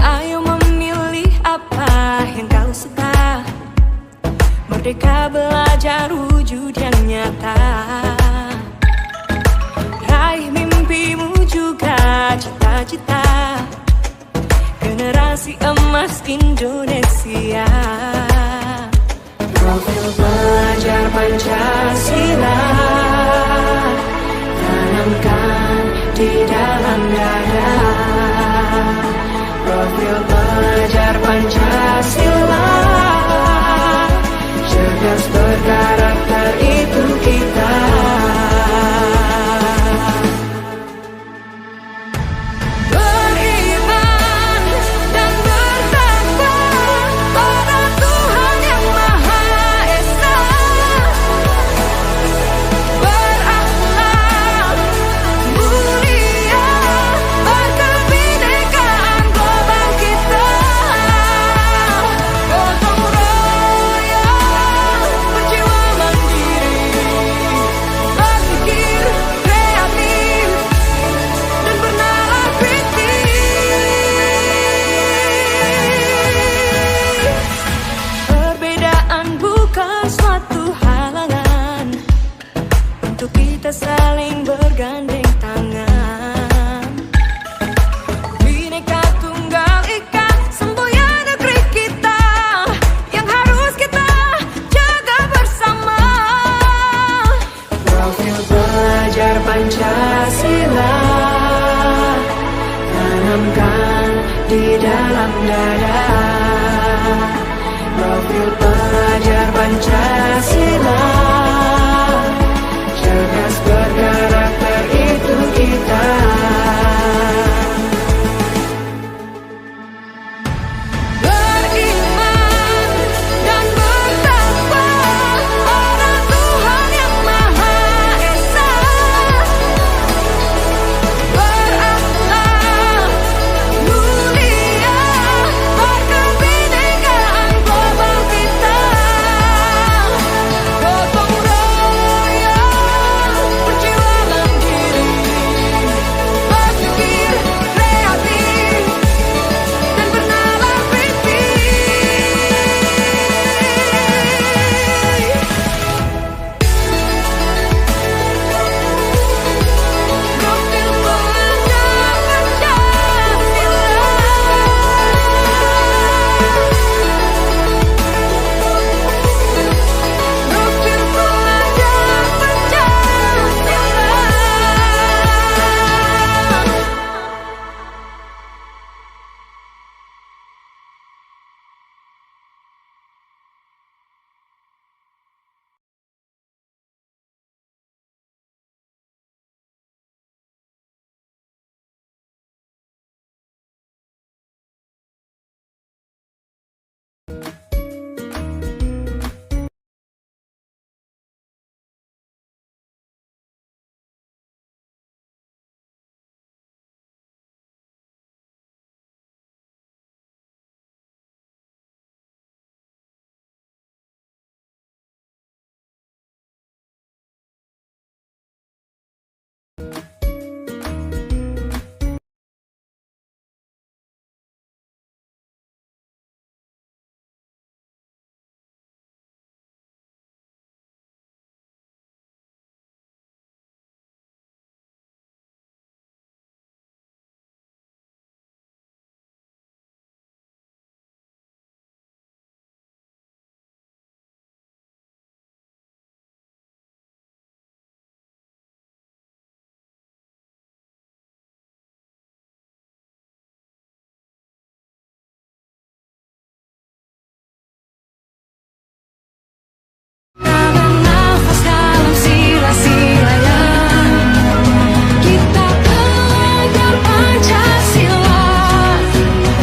Ayo memilih apa yang kau suka. Merdeka belajar wujud yang nyata. Raih mimpimu juga cita-cita. Generasi emas Indonesia. Profil pelajar Pancasila tanamkan di dalam dada. Profil pelajar Pancasila cerdas berkarakter itu kita. Kita saling bergandeng tangan. Bhinneka Tunggal Ika, semboyan negeri kita yang harus kita jaga bersama. Profil pelajar Pancasila tanamkan di dalam dada. Profil pelajar Pancasila cerdas berkarakter itu kita. Beriman dan bertakwa pada Tuhan yang Maha Esa. Berakhlak mulia berkebinekaan global kita. Gotong royong berjiwa mandiri, berpikir kreatif dan bernalar kritis. Profil pelajar Pancasila. Profil pelajar Pancasila. Nafas dalam sila-silanya, kita pelajar Pancasila.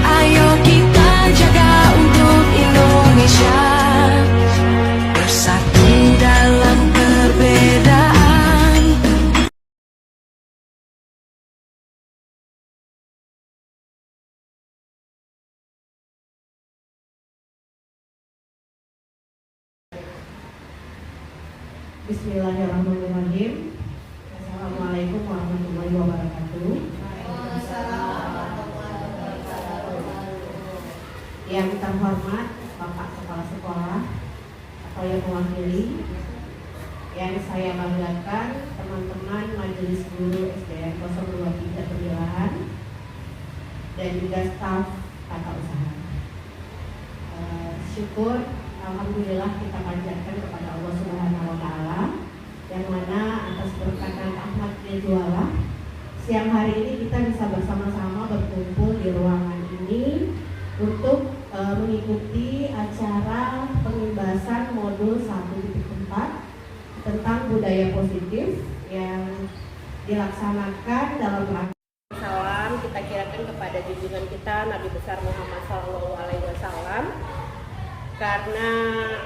Ayo kita jaga untuk Indonesia, bersatu dalam perbedaan. Bismillahirrahmanirrahim. Assalamualaikum warahmatullahi wabarakatuh. Yang terhormat Bapak Kepala Sekolah atau yang mewakili, yang saya banggakan teman-teman Majelis Guru SDN 023 Pemilahan dan juga staf tata usaha. Syukur, alhamdulillah kita panjatkan kepada Allah Subhanahu wa Ta'ala, yang mana atas berkat dan rahmatnya jualah siang hari ini kita bisa bersama-sama berkumpul di ruangan ini untuk mengikuti acara pengibasan modul 1.4 tentang budaya positif yang dilaksanakan dalam rangka salam kita kirakan kepada junjungan kita Nabi besar Muhammad SAW, karena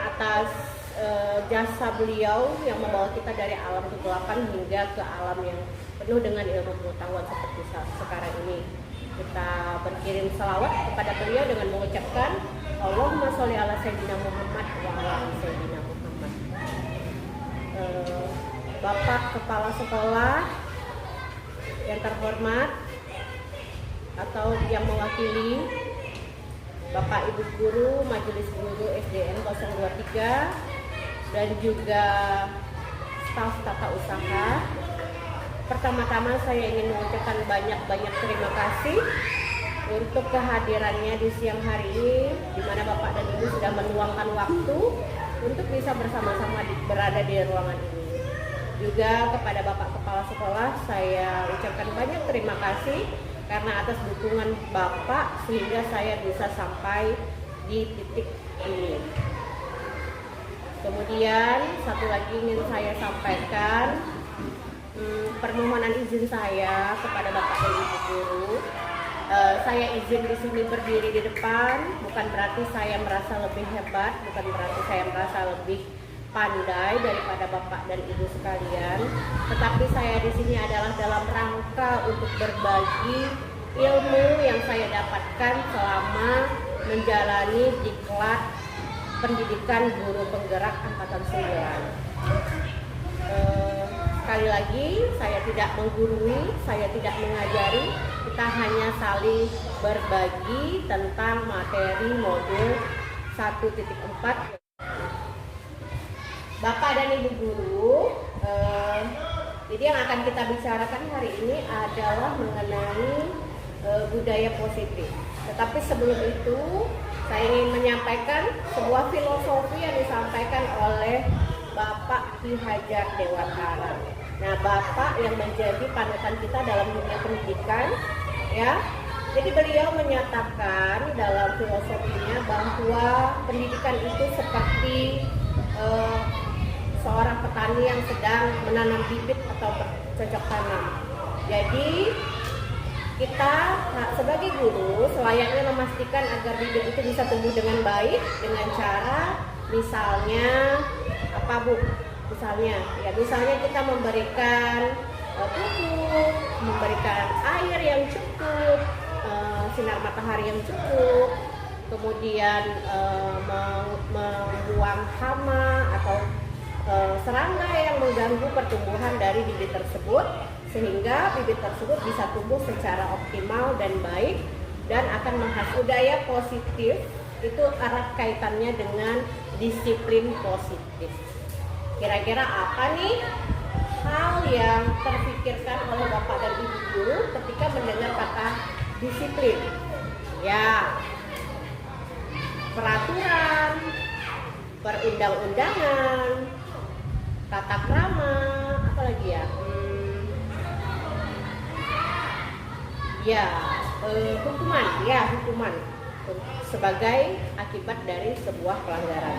atas jasa beliau yang membawa kita dari alam kegelapan hingga ke alam yang penuh dengan ilmu pengetahuan seperti sekarang ini. Kita berkirim salawat kepada beliau dengan mengucapkan Allahumma sholli ala sayyidina Muhammad wa ala ali sayyidina Muhammad. Bapak Kepala Sekolah yang terhormat atau yang mewakili Bapak Ibu Guru Majelis Guru SDN 023 dan juga staf tata usaha. Pertama-tama saya ingin mengucapkan banyak-banyak terima kasih untuk kehadirannya di siang hari ini, di mana Bapak dan Ibu sudah meluangkan waktu untuk bisa bersama-sama berada di ruangan ini. Juga kepada Bapak Kepala Sekolah saya ucapkan banyak terima kasih karena atas dukungan Bapak sehingga saya bisa sampai di titik ini. Kemudian satu lagi ingin saya sampaikan, permohonan izin saya kepada Bapak dan Ibu Guru. Saya izin di sini berdiri di depan, bukan berarti saya merasa lebih hebat, bukan berarti saya merasa lebih pandai daripada Bapak dan Ibu sekalian, tetapi saya di sini adalah dalam rangka untuk berbagi ilmu yang saya dapatkan selama menjalani diklat pendidikan guru penggerak angkatan 9. Sekali lagi, saya tidak menggurui, saya tidak mengajari, kita hanya saling berbagi tentang materi modul 1.4. Bapak dan Ibu Guru, jadi yang akan kita bicarakan hari ini adalah mengenai budaya positif. Tetapi sebelum itu, saya ingin menyampaikan sebuah filosofi yang disampaikan oleh Bapak Ki Hajar Dewantara. Nah, Bapak yang menjadi panutan kita dalam dunia pendidikan, ya. Jadi beliau menyatakan dalam filosofinya bahwa pendidikan itu seperti seorang petani yang sedang menanam bibit atau bercocok tanam. Jadi kita sebagai guru selayaknya memastikan agar bibit itu bisa tumbuh dengan baik dengan cara misalnya apa Bu? Misalnya kita memberikan pupuk, memberikan air yang cukup, sinar matahari yang cukup, kemudian membuang hama atau serangga yang mengganggu pertumbuhan dari bibit tersebut, sehingga bibit tersebut bisa tumbuh secara optimal dan baik dan akan menghasilkan budaya positif. Itu erat kaitannya dengan disiplin positif. Kira-kira apa nih hal yang terpikirkan oleh Bapak dan Ibu Guru ketika mendengar kata disiplin? Ya, peraturan, perundang-undangan, tata krama, apa lagi ya? Hukuman sebagai akibat dari sebuah pelanggaran.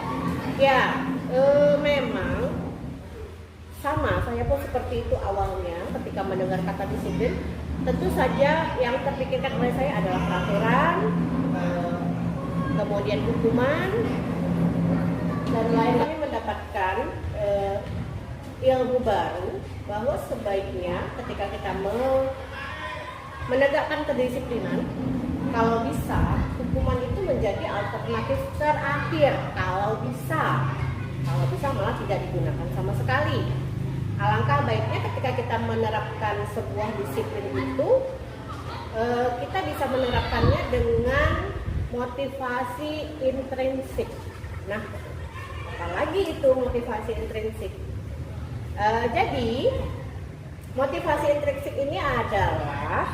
Memang sama, saya pun seperti itu awalnya ketika mendengar kata disiplin. Tentu saja yang terpikirkan oleh saya adalah peraturan, kemudian hukuman, dan lain-lain. Mendapatkan ilmu baru bahwa sebaiknya ketika kita menegakkan kedisiplinan, kalau bisa hukuman itu menjadi alternatif terakhir. Kalau bisa malah tidak digunakan sama sekali. Alangkah baiknya ketika kita menerapkan sebuah disiplin itu, kita bisa menerapkannya dengan motivasi intrinsik. Nah, apalagi itu motivasi intrinsik? Jadi, motivasi intrinsik ini adalah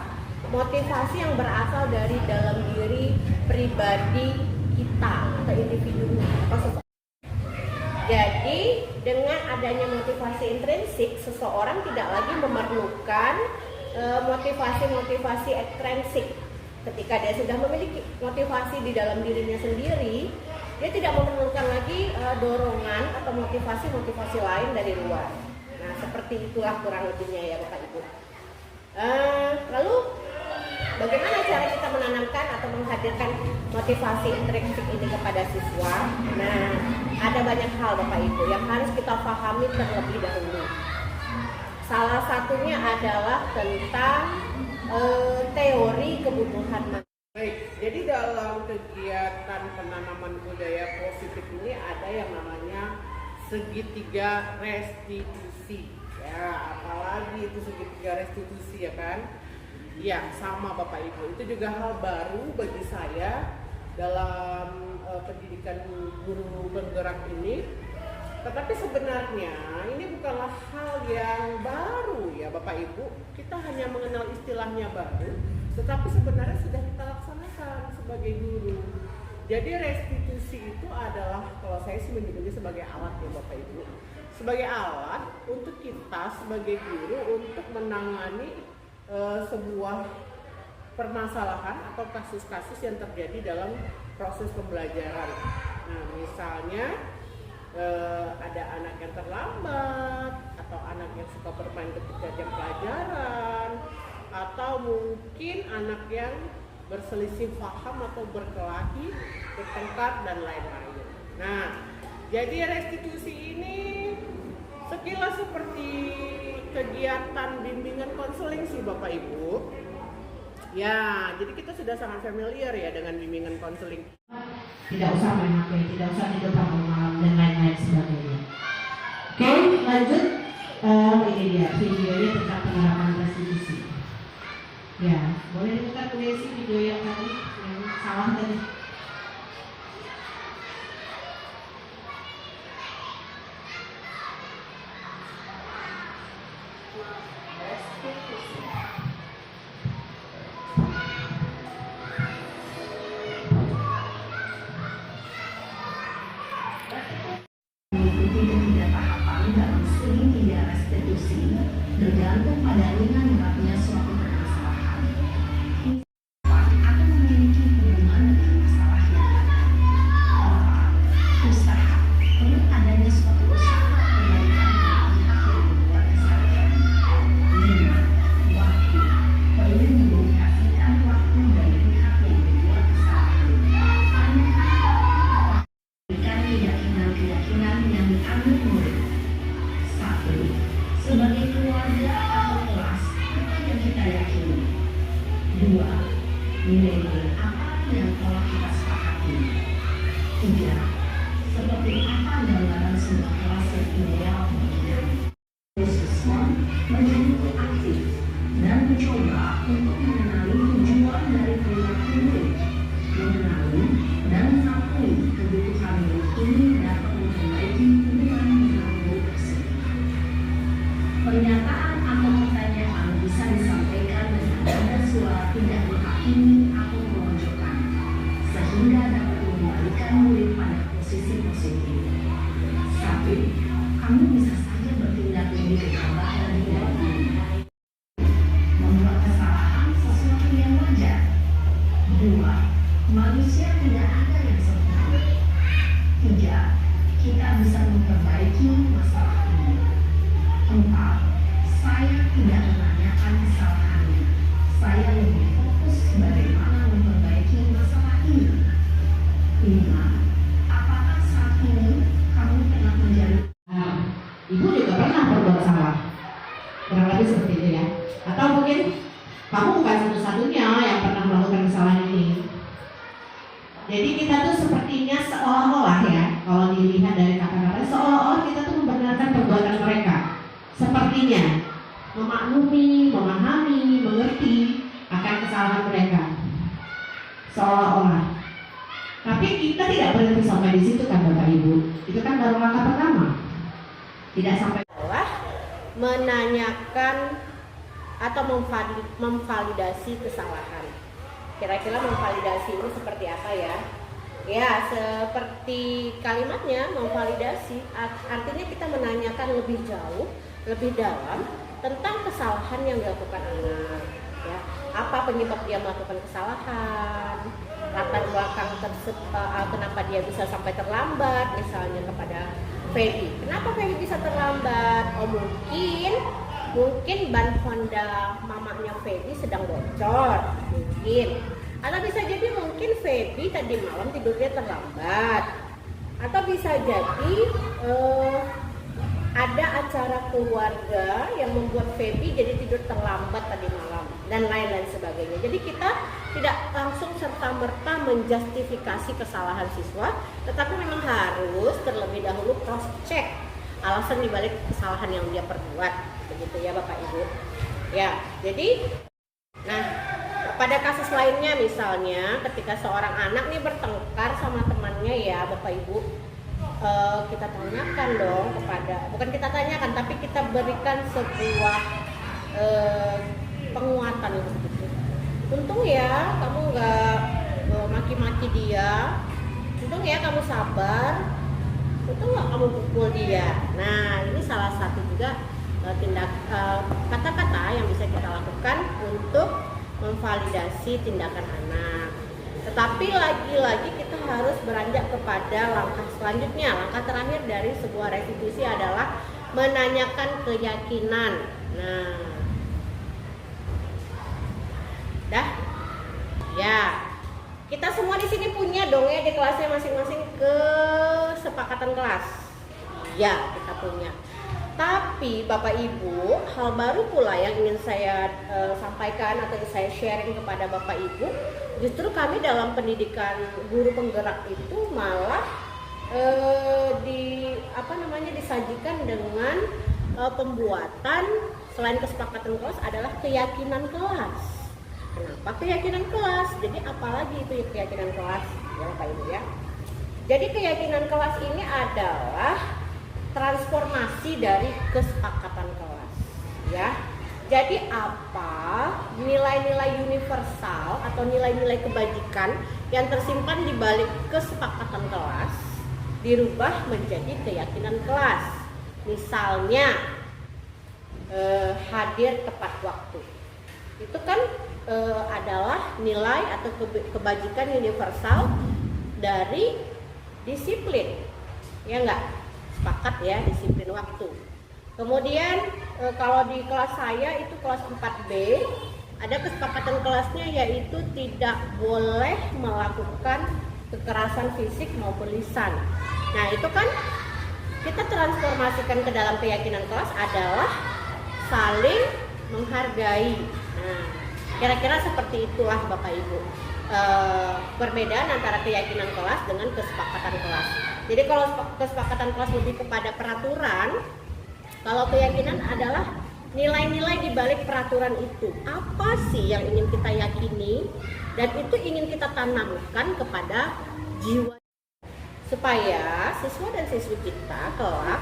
motivasi yang berasal dari dalam diri pribadi kita atau individu atau seseorang. Jadi, dengan adanya motivasi intrinsik, seseorang tidak lagi memerlukan motivasi-motivasi ekstrinsik. Ketika dia sudah memiliki motivasi di dalam dirinya sendiri, dia tidak memerlukan lagi dorongan atau motivasi-motivasi lain dari luar. Nah, seperti itulah kurang lebihnya ya Bapak Ibu. Lalu bagaimana cara kita menanamkan atau menghadirkan motivasi intrinsik ini kepada siswa? Nah, ada banyak hal Bapak Ibu yang harus kita pahami terlebih dahulu. Salah satunya adalah tentang teori kebutuhan manusia. Baik, jadi dalam kegiatan penanaman budaya positif ini ada yang namanya segitiga restitusi. Ya, apalagi itu segitiga restitusi ya kan? Ya, sama Bapak Ibu. Itu juga hal baru bagi saya dalam pendidikan guru bergerak ini. Tetapi sebenarnya ini bukanlah hal yang baru ya Bapak Ibu. Kita hanya mengenal istilahnya baru, tetapi sebenarnya sudah kita laksanakan sebagai guru. Jadi restitusi itu adalah, kalau saya sih menyebutnya sebagai alat ya Bapak Ibu. Sebagai alat untuk kita sebagai guru untuk menangani sebuah permasalahan atau kasus-kasus yang terjadi dalam proses pembelajaran. Nah, misalnya ada anak yang terlambat, atau anak yang suka bermain ketika jam pelajaran, atau mungkin anak yang berselisih paham atau berkelahi, bertengkar dan lain-lain. Nah, jadi restitusi ini sekilas seperti kegiatan bimbingan konseling sih Bapak Ibu. Ya, jadi kita sudah sangat familiar ya dengan bimbingan konseling. Tidak usah main HP, tidak usah tidur bangun malam dan lain-lain sebagainya. Oke, lanjut. Ini dia videonya tentang penerapan restitusi. Ya, boleh diputar Bu Desi video yang tadi yang salah tadi. Mengikuti ketiga tahapan dalam segitiga restitusi bergantung pada ringan beratnya suatu permasalahan. Akan memiliki hubungan dengan masalah yang ada. 4. Usaha perlu adanya suatu usaha perbaikan dari pihak yang membuat kesalahan. 5. Waktu perlu mendedikasikan waktu dari pihak yang membuat kesalahan. Berikan keyakinan yang diambil murid. 1. Sebagai keluarga atau kelas, apa yang kita yakini. 2. Nilai-nilai apa yang telah kita sepakati. 3. Seperti apa gambaran sebuah kelas yang ideal baginya. Siswa menjadi aktif dan mencoba untuk mengenali tujuan dari perilaku murid, mengenali dan mengakui kebutuhan murid ini dapat memperbaiki hubungan dengan murid tersebut. Pernyataan atau pertanyaan bisa disampaikan dengan nada suara tidak menghakimi atau memojokkan, sehingga dapat mengembalikan murid pada posisi positif. 1. Kamu bisa saja bertindak lebih gegabah dan tidak diri. Membuat kesalahan sesuatu yang wajar. 2. Manusia tidak ada yang sempurna. 3. Kita bisa memperbaiki masalah ini. 4. Saya tidak menanyakan kesalahannya. Saya lebih fokus bagaimana memperbaiki masalah ini. 5. Apakah saat ini kamu pernah menjadi Ibu juga pernah berbuat salah, kurang lebih seperti itu ya. Atau mungkin kamu bukan satu-satunya yang pernah melakukan kesalahan ini. Jadi kita tuh sepertinya seolah-olah ya, kalau dilihat dari kata-kata, seolah-olah kita tuh membenarkan perbuatan mereka. Sepertinya memaklumi, memahami, mengerti akan kesalahan mereka. Seolah-olah. Tapi kita tidak berhenti sampai di situ kan Bapak Ibu. Itu kan baru langkah pertama. Tidak sampai adalah menanyakan atau memvalidasi kesalahan. Kira-kira memvalidasi ini seperti apa ya? Ya, seperti kalimatnya memvalidasi, artinya kita menanyakan lebih jauh, lebih dalam tentang kesalahan yang dilakukan anak. Ya, apa penyebab dia melakukan kesalahan? Latar belakang kenapa dia bisa sampai terlambat, misalnya kepada Feby. Kenapa Feby bisa terlambat? Oh mungkin ban Honda mamanya Feby sedang bocor, mungkin. Atau bisa jadi mungkin Feby tadi malam tidurnya terlambat. Atau bisa jadi ada acara keluarga yang membuat Feby jadi tidur terlambat tadi malam dan lain-lain sebagainya. Jadi kita tidak langsung serta-merta menjustifikasi kesalahan siswa, tetapi memang harus terlebih dahulu cross check alasan dibalik kesalahan yang dia perbuat, begitu ya Bapak Ibu. Ya, jadi nah pada kasus lainnya misalnya ketika seorang anak nih bertengkar sama temannya ya Bapak Ibu, kita tanyakan dong bukan kita tanyakan tapi kita berikan sebuah penguatan begitu. Untung ya kamu nggak maki-maki dia, untung ya kamu sabar, untung nggak kamu pukul dia. Nah ini salah satu juga kata-kata yang bisa kita lakukan untuk memvalidasi tindakan anak. Tetapi lagi-lagi kita harus beranjak kepada langkah selanjutnya. Langkah terakhir dari sebuah restitusi adalah menanyakan keyakinan. Nah, dah, ya, kita semua di sini punya dong ya di kelasnya masing-masing kesepakatan kelas. Ya, kita punya. Tapi Bapak Ibu, hal baru pula yang ingin saya sampaikan atau saya sharing kepada Bapak Ibu, justru kami dalam pendidikan guru penggerak itu malah disajikan dengan pembuatan selain kesepakatan kelas adalah keyakinan kelas. Kenapa keyakinan kelas? Jadi apalagi itu keyakinan kelas ya Bapak Ibu ya. Jadi keyakinan kelas ini adalah transformasi dari kesepakatan kelas ya. Jadi apa nilai-nilai universal atau nilai-nilai kebajikan yang tersimpan di balik kesepakatan kelas dirubah menjadi keyakinan kelas. Misalnya hadir tepat waktu. Itu kan adalah nilai atau kebajikan universal dari disiplin. Ya enggak? Sepakat ya, disiplin waktu. Kemudian kalau di kelas saya itu kelas 4B ada kesepakatan kelasnya yaitu tidak boleh melakukan kekerasan fisik maupun lisan. Nah itu kan kita transformasikan ke dalam keyakinan kelas adalah saling menghargai. Nah kira-kira seperti itulah Bapak Ibu perbedaan antara keyakinan kelas dengan kesepakatan kelas. Jadi kalau kesepakatan kelas lebih kepada peraturan, kalau keyakinan adalah nilai-nilai di balik peraturan itu. Apa sih yang ingin kita yakini dan itu ingin kita tanamkan kepada jiwa supaya siswa dan siswi kita kelak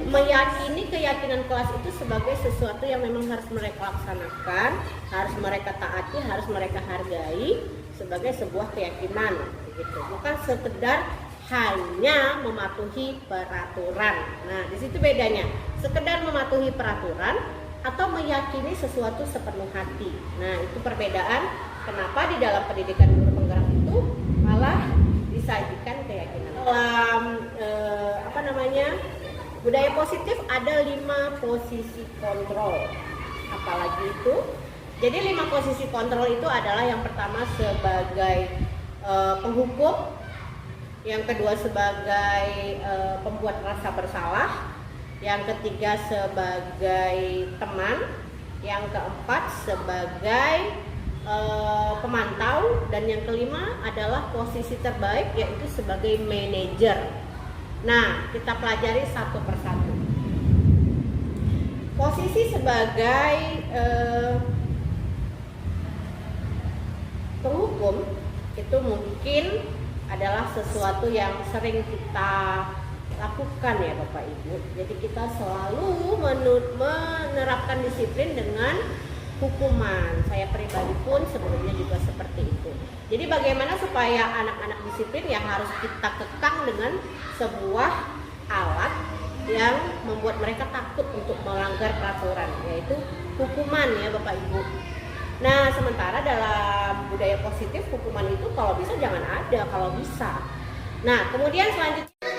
meyakini keyakinan kelas itu sebagai sesuatu yang memang harus mereka laksanakan, harus mereka taati, harus mereka hargai sebagai sebuah keyakinan begitu. Bukan sekedar hanya mematuhi peraturan. Nah, di situ bedanya. Sekedar mematuhi peraturan atau meyakini sesuatu sepenuh hati. Nah, itu perbedaan kenapa di dalam pendidikan guru penggerak itu malah disajikan keyakinan. Dalam budaya positif ada 5 posisi kontrol. Apalagi itu? Jadi 5 posisi kontrol itu adalah yang pertama sebagai penghukum, yang kedua sebagai pembuat rasa bersalah, yang ketiga sebagai teman, yang keempat sebagai pemantau, dan yang kelima adalah posisi terbaik yaitu sebagai manajer. Nah, kita pelajari satu persatu. Posisi sebagai penghukum itu mungkin adalah sesuatu yang sering kita lakukan ya Bapak Ibu. Jadi kita selalu menerapkan disiplin dengan hukuman. Saya pribadi pun sebelumnya juga seperti itu. Jadi bagaimana supaya anak-anak disiplin, ya harus kita kekang dengan sebuah alat yang membuat mereka takut untuk melanggar peraturan, yaitu hukuman ya Bapak Ibu. Nah, sementara dalam budaya positif hukuman itu kalau bisa jangan ada, kalau bisa. Nah, kemudian selanjutnya